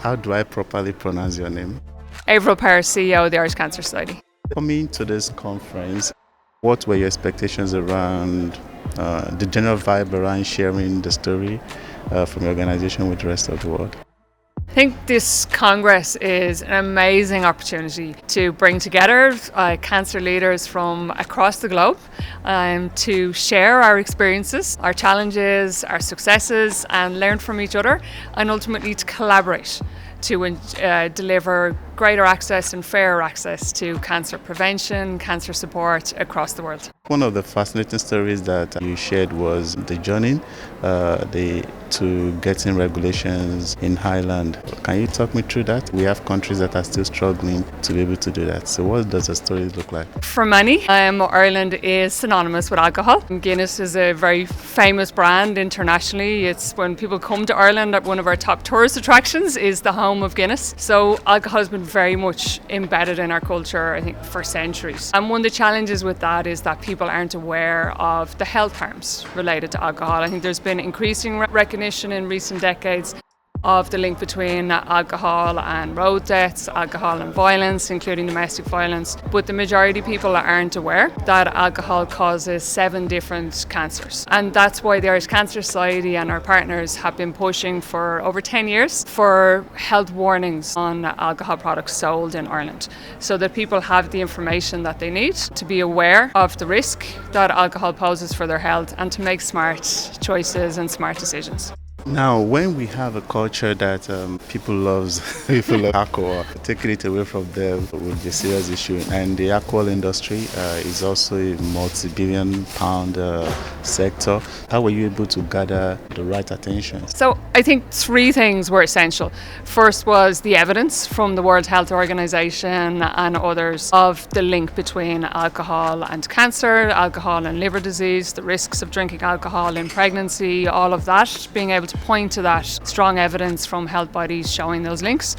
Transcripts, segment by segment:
How do I properly pronounce your name? Averil Power, CEO of the Irish Cancer Society. Coming to this conference, what were your expectations around the general vibe around sharing the story from your organization with the rest of the world? I think this Congress is an amazing opportunity to bring together cancer leaders from across the globe to share our experiences, our challenges, our successes, and learn from each other, and ultimately to collaborate to deliver greater access and fairer access to cancer prevention, cancer support across the world. One of the fascinating stories that you shared was the journey to getting regulations in Ireland. Can you talk me through that? We have countries that are still struggling to be able to do that. So what does the story look like? For many, Ireland is synonymous with alcohol. Guinness is a very famous brand internationally. It's when people come to Ireland, one of our top tourist attractions is the home of Guinness. So alcohol has been very much embedded in our culture, I think, for centuries. And one of the challenges with that is that people aren't aware of the health harms related to alcohol. I think there's been increasing recognition in recent decades of the link between alcohol and road deaths, alcohol and violence, including domestic violence. But the majority of people aren't aware that alcohol causes 7 different cancers. And that's why the Irish Cancer Society and our partners have been pushing for over 10 years for health warnings on alcohol products sold in Ireland, so that people have the information that they need to be aware of the risk that alcohol poses for their health and to make smart choices and smart decisions. Now, when we have a culture that people love alcohol, taking it away from them would be a serious issue. And the alcohol industry is also a multi-billion-pound sector. How were you able to gather the right attention? So I think 3 things were essential. First was the evidence from the World Health Organization and others of the link between alcohol and cancer, alcohol and liver disease, the risks of drinking alcohol in pregnancy, all of that, being able to point to that strong evidence from health bodies showing those links.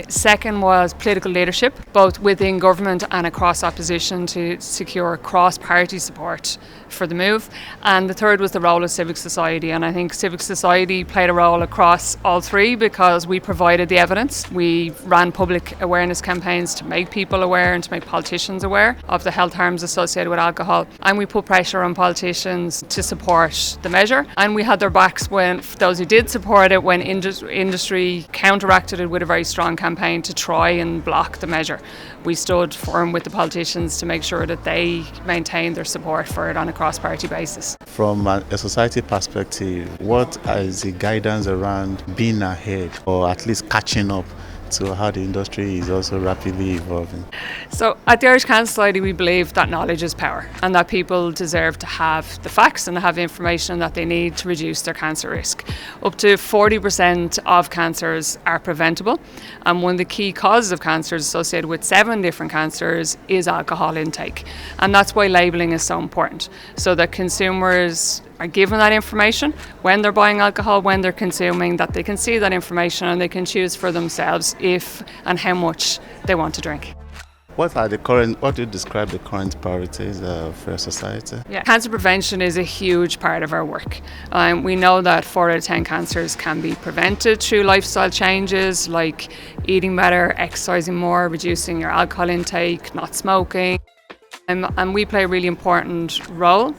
Second was political leadership, both within government and across opposition, to secure cross-party support for the move. And the third was the role of civic society, and I think civic society played a role across all 3 because we provided the evidence. We ran public awareness campaigns to make people aware and to make politicians aware of the health harms associated with alcohol, and we put pressure on politicians to support the measure, and we had their backs when those who did support it, when industry counteracted it with a very strong campaign to try and block the measure. We stood firm with the politicians to make sure that they maintained their support for it on a cross-party basis. From a society perspective, what is the guidance around being ahead or at least catching up to how the industry is also rapidly evolving? So at the Irish Cancer Society, we believe that knowledge is power and that people deserve to have the facts and to have information that they need to reduce their cancer risk. Up to 40% of cancers are preventable, and one of the key causes of cancers associated with 7 different cancers is alcohol intake. And that's why labelling is so important, so that consumers are given that information when they're buying alcohol, when they're consuming, that they can see that information and they can choose for themselves if and how much they want to drink. What do you describe the current priorities for your society? Yeah, cancer prevention is a huge part of our work. We know that 4 out of 10 cancers can be prevented through lifestyle changes like eating better, exercising more, reducing your alcohol intake, not smoking. And we play a really important role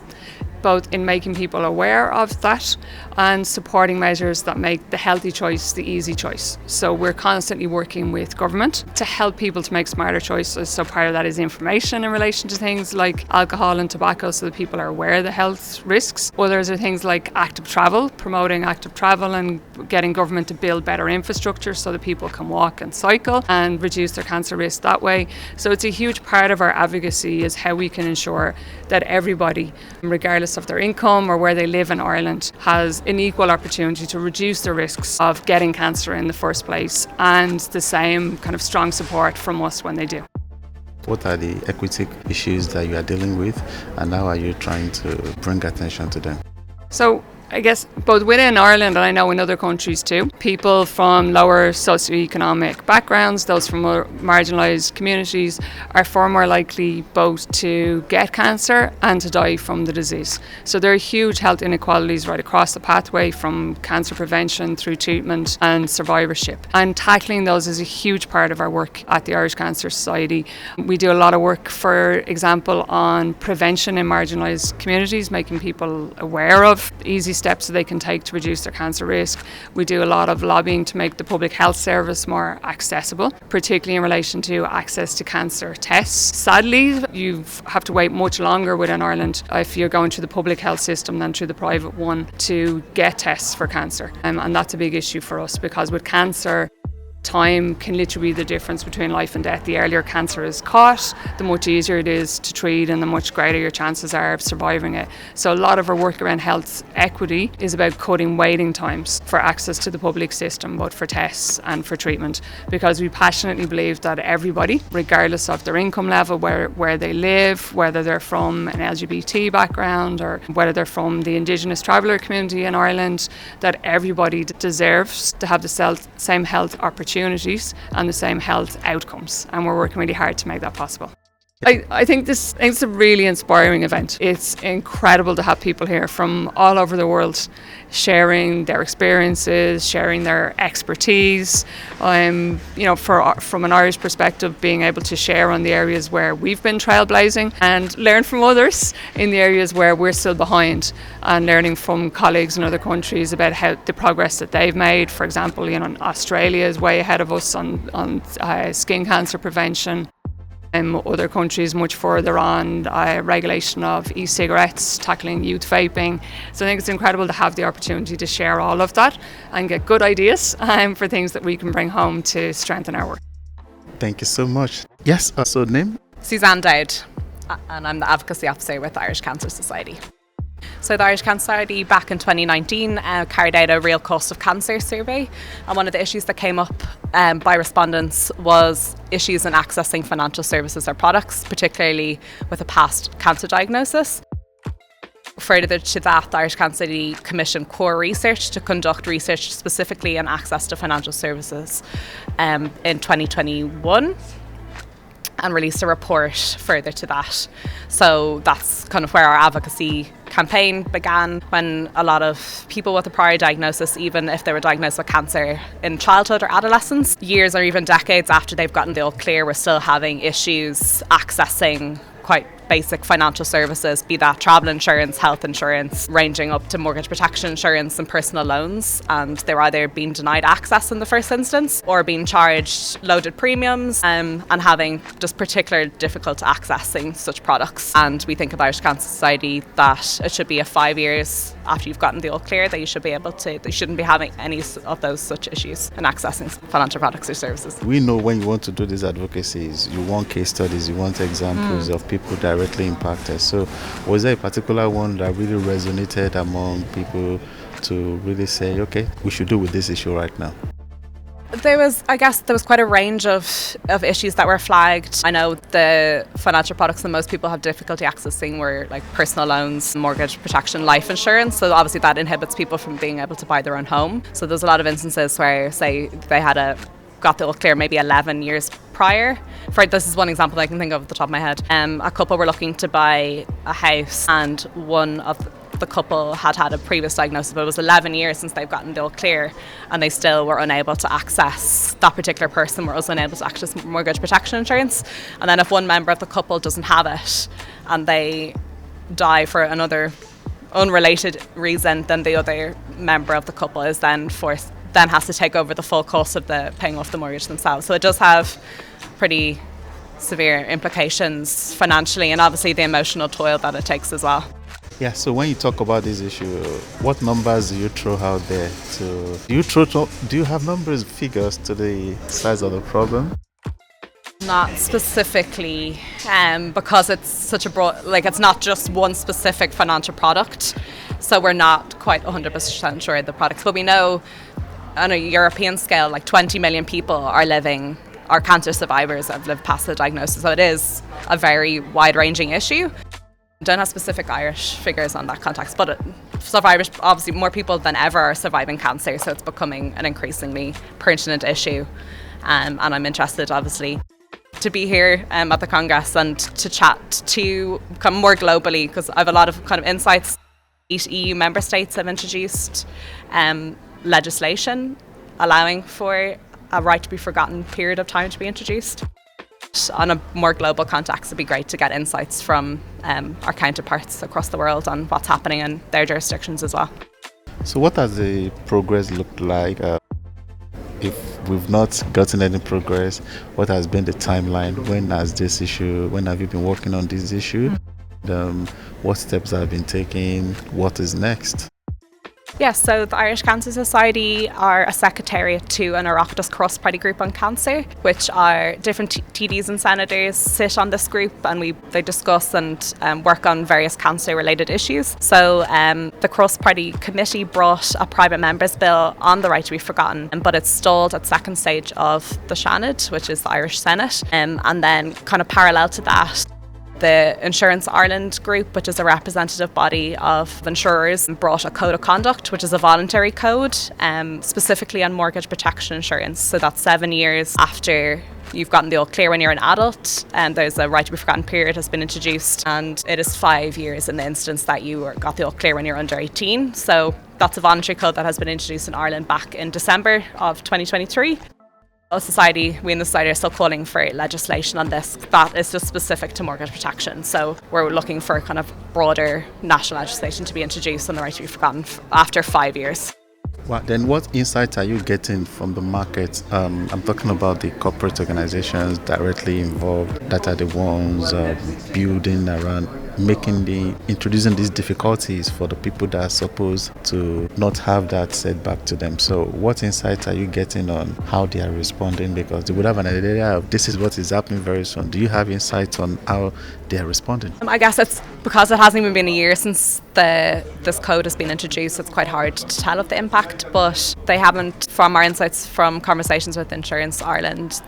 both in making people aware of that and supporting measures that make the healthy choice the easy choice. So we're constantly working with government to help people to make smarter choices. So part of that is information in relation to things like alcohol and tobacco, so that people are aware of the health risks. Others are things like active travel, promoting active travel and getting government to build better infrastructure so that people can walk and cycle and reduce their cancer risk that way. So it's a huge part of our advocacy is how we can ensure that everybody, regardless of their income or where they live in Ireland, has an equal opportunity to reduce the risks of getting cancer in the first place, and the same kind of strong support from us when they do. What are the equity issues that you are dealing with, and how are you trying to bring attention to them? So I guess both within Ireland and I know in other countries too, people from lower socioeconomic backgrounds, those from more marginalised communities, are far more likely both to get cancer and to die from the disease. So there are huge health inequalities right across the pathway from cancer prevention through treatment and survivorship. And tackling those is a huge part of our work at the Irish Cancer Society. We do a lot of work, for example, on prevention in marginalised communities, making people aware of easy steps that they can take to reduce their cancer risk. We do a lot of lobbying to make the public health service more accessible, particularly in relation to access to cancer tests. Sadly, you have to wait much longer within Ireland if you're going through the public health system than through the private one to get tests for cancer. And that's a big issue for us, because with cancer, time can literally be the difference between life and death. The earlier cancer is caught, the much easier it is to treat and the much greater your chances are of surviving it. So a lot of our work around health equity is about cutting waiting times for access to the public system, both for tests and for treatment, because we passionately believe that everybody, regardless of their income level, where they live, whether they're from an LGBT background or whether they're from the Indigenous traveller community in Ireland, that everybody deserves to have the same health opportunities and the same health outcomes, and we're working really hard to make that possible. I think it's a really inspiring event. It's incredible to have people here from all over the world sharing their experiences, sharing their expertise. From an Irish perspective, being able to share on the areas where we've been trailblazing and learn from others in the areas where we're still behind, and learning from colleagues in other countries about how the progress that they've made. For example, Australia is way ahead of us on skin cancer prevention. Other countries much further on regulation of e-cigarettes, tackling youth vaping. So I think it's incredible to have the opportunity to share all of that and get good ideas for things that we can bring home to strengthen our work. Thank you so much. Yes, so name? Suzanne Dowd, and I'm the Advocacy Officer with the Irish Cancer Society. So the Irish Cancer Society back in 2019 carried out a real cost of cancer survey, and one of the issues that came up by respondents was issues in accessing financial services or products, particularly with a past cancer diagnosis. Further to that, the Irish Cancer Society commissioned core research to conduct research specifically on access to financial services in 2021. And released a report further to that. So that's kind of where our advocacy campaign began, when a lot of people with a prior diagnosis, even if they were diagnosed with cancer in childhood or adolescence, years or even decades after they've gotten the all clear, we're still having issues accessing quite basic financial services, be that travel insurance, health insurance, ranging up to mortgage protection insurance and personal loans, and they're either being denied access in the first instance or being charged loaded premiums and having just particular difficulty accessing such products. And we think of Irish Cancer Society that it should be 5 years after you've gotten the all clear that you should be able to, they shouldn't be having any of those such issues in accessing financial products or services. We know when you want to do these advocacies, you want case studies, you want examples of people directly impacted. So was there a particular one that really resonated among people to really say, okay, we should do with this issue right now? There was quite a range of issues that were flagged. I know the financial products that most people have difficulty accessing were like personal loans, mortgage protection, life insurance. So obviously that inhibits people from being able to buy their own home. So there's a lot of instances where, say, they had got the all clear maybe 11 years prior. This is one example I can think of at the top of my head. A couple were looking to buy a house, and one of the couple had a previous diagnosis, but it was 11 years since they've gotten the all clear, and they still were unable to access, that particular person was unable to access mortgage protection insurance. And then if one member of the couple doesn't have it and they die for another unrelated reason, then the other member of the couple is then has to take over the full cost of the paying off the mortgage themselves. So it does have pretty severe implications financially, and obviously the emotional toil that it takes as well. Yeah, so when you talk about this issue, what numbers do you throw out there? Do you have numbers, figures to the size of the problem? Not specifically, because it's such a broad, it's not just one specific financial product, so we're not quite 100% sure of the products. But we know on a European scale, 20 million people are cancer survivors that have lived past the diagnosis. So it is a very wide-ranging issue. Don't have specific Irish figures on that context, but survivors, obviously more people than ever are surviving cancer, so it's becoming an increasingly pertinent issue. And I'm interested, obviously, to be here at the Congress and to chat to come more globally, because I have a lot of kind of insights. 8 EU member states have introduced legislation allowing for a right to be forgotten period of time to be introduced. On a more global context, it'd be great to get insights from our counterparts across the world on what's happening in their jurisdictions as well. So what has the progress looked like? If we've not gotten any progress, what has been the timeline? When have you been working on this issue? What steps have been taken? What is next? Yes, so the Irish Cancer Society are a secretariat to an Oireachtas cross-party group on cancer, which are different TDs and senators sit on this group, and they discuss and work on various cancer-related issues. So the cross-party committee brought a private member's bill on the right to be forgotten, but it's stalled at second stage of the Seanad, which is the Irish Senate, and then kind of parallel to that, the Insurance Ireland group, which is a representative body of insurers, brought a code of conduct, which is a voluntary code, specifically on mortgage protection insurance. So that's 7 years after you've gotten the all clear when you're an adult, and there's a right to be forgotten period has been introduced, and it is 5 years in the instance that you got the all clear when you're under 18. So that's a voluntary code that has been introduced in Ireland back in December of 2023. We in the society are still calling for legislation on this that is just specific to mortgage protection. So we're looking for kind of broader national legislation to be introduced on the right to be forgotten after 5 years. Well, then what insights are you getting from the market? I'm talking about the corporate organizations directly involved that are the ones building around introducing these difficulties for the people that are supposed to not have that setback to them. So what insights are you getting on how they are responding? Because they would have an idea of this is what is happening very soon. Do you have insights on how they are responding? I guess it's because it hasn't even been a year since this code has been introduced. It's quite hard to tell of the impact, but they haven't, from our insights from conversations with Insurance Ireland,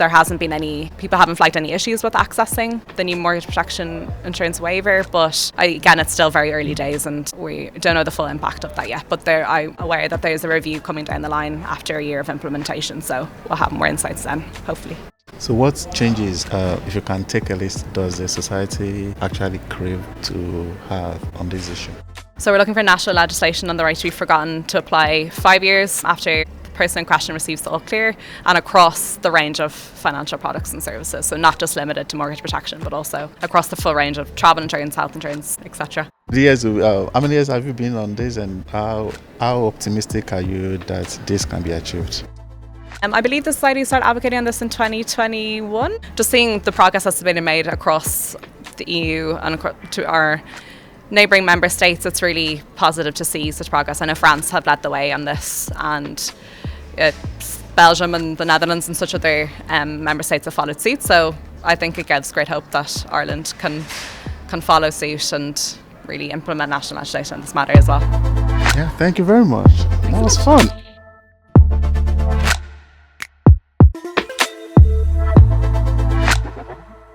people haven't flagged any issues with accessing the new mortgage protection insurance waiver. But again, it's still very early days and we don't know the full impact of that yet. But I'm aware that there's a review coming down the line after a year of implementation, so we'll have more insights then, hopefully. So what changes, if you can take a list, does the society actually crave to have on this issue? So we're looking for national legislation on the right to be forgotten to apply 5 years after the person in question receives the all clear and across the range of financial products and services. So not just limited to mortgage protection, but also across the full range of travel insurance, health insurance, etc. How many years have you been on this, and how optimistic are you that this can be achieved? I believe the society started advocating on this in 2021. Just seeing the progress that's been made across the EU and to our neighbouring member states, it's really positive to see such progress. I know France have led the way on this, and Belgium and the Netherlands and such other member states have followed suit. So I think it gives great hope that Ireland can follow suit and really implement national legislation on this matter as well. Yeah, thank you very much. That was fun.